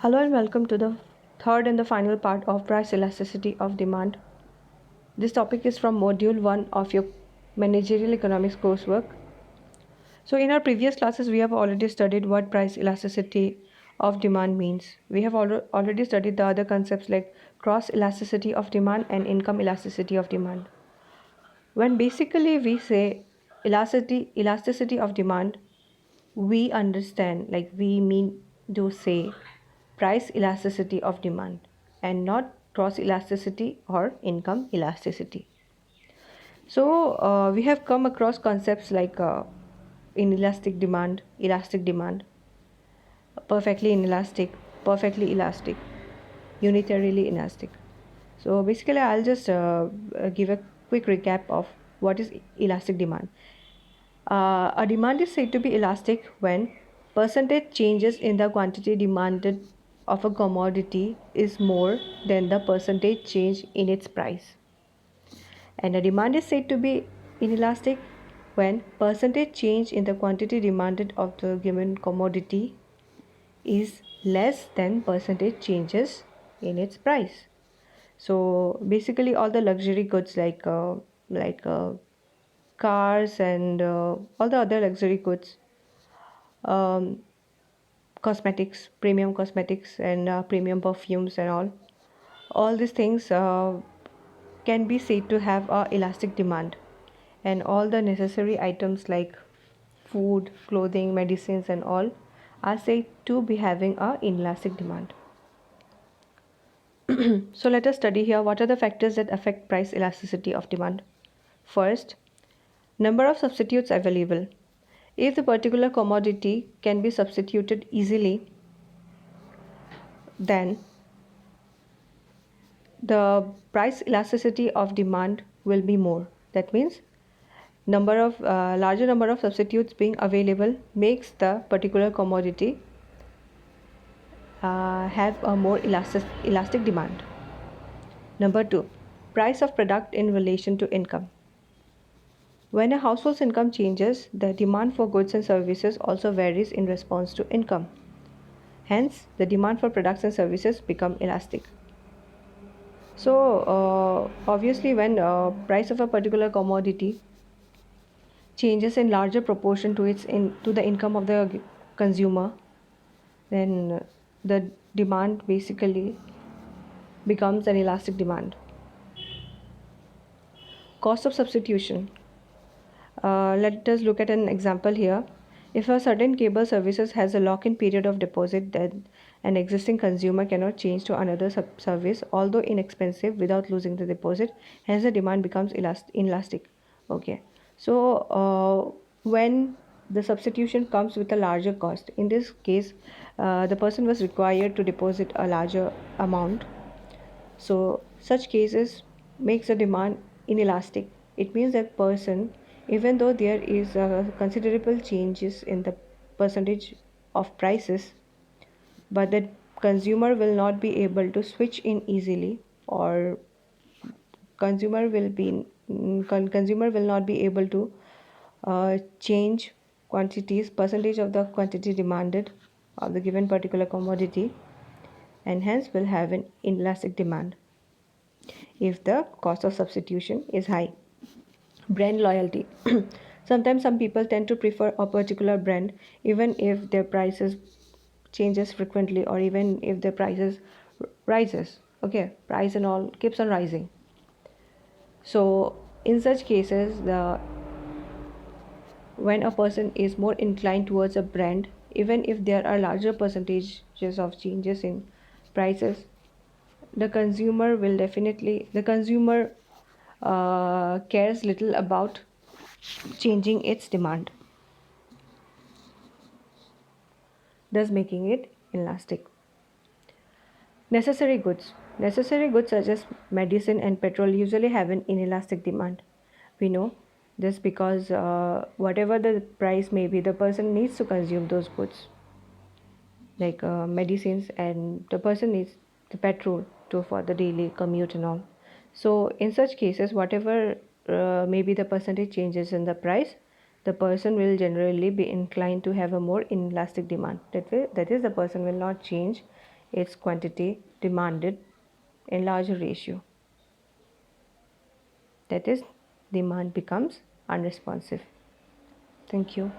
Hello and welcome to the third and the final part of price elasticity of demand. This topic is from module 1 of your managerial economics coursework. So in our previous classes we have already studied what price elasticity of demand means. We have already studied the other concepts like cross elasticity of demand and income elasticity of demand. When basically we say elasticity of demand, we understand, like we mean to say price elasticity of demand and not cross elasticity or income elasticity. So we have come across concepts like elastic demand, perfectly inelastic, perfectly elastic, unitarily elastic. So basically I'll just give a quick recap of what is elastic demand. A demand is said to be elastic when percentage changes in the quantity demanded of a commodity is more than the percentage change in its price. And a demand is said to be inelastic when percentage change in the quantity demanded of the given commodity is less than percentage changes in its price. So basically all the luxury goods like cars and all the other luxury goods, um, cosmetics, premium cosmetics, and premium perfumes, and all these things can be said to have a elastic demand, and all the necessary items like food, clothing, medicines, and all are said to be having a inelastic demand. So let us study here what are the factors that affect price elasticity of demand. First, number of substitutes available. If the particular commodity can be substituted easily, then the price elasticity of demand will be more. That means larger number of substitutes being available makes the particular commodity have a more elastic demand. Number two, price of product in relation to income. When a household's income changes, the demand for goods and services also varies in response to income. Hence, the demand for products and services become elastic. So, obviously, when price of a particular commodity changes in larger proportion to to the income of the consumer, then the demand basically becomes an elastic demand. Cost of substitution. Let us look at an example here. If a certain cable services has a lock-in period of deposit, then an existing consumer cannot change to another service, although inexpensive, without losing the deposit. Hence, the demand becomes inelastic. Okay. So, when the substitution comes with a larger cost, in this case, the person was required to deposit a larger amount. So, such cases makes the demand inelastic. It means that person, even though there is considerable changes in the percentage of prices, but the consumer will not be able to switch in easily, or consumer will not be able to change quantities, percentage of the quantity demanded of the given particular commodity, and hence will have an inelastic demand if the cost of substitution is high. Brand loyalty. Sometimes some people tend to prefer a particular brand even if their prices changes frequently, or even if their prices rises. Okay, price and all keeps on rising. So in such cases, the when a person is more inclined towards a brand, even if there are larger percentages of changes in prices, the consumer cares little about changing its demand, thus making it inelastic. Necessary goods such as medicine and petrol usually have an inelastic demand. We know this because whatever the price may be, the person needs to consume those goods like medicines, and the person needs the petrol to for the daily commute and all. So in such cases, whatever maybe the percentage changes in the price, the person will generally be inclined to have a more inelastic demand. That is, the person will not change its quantity demanded in larger ratio. That is, demand becomes unresponsive. Thank you.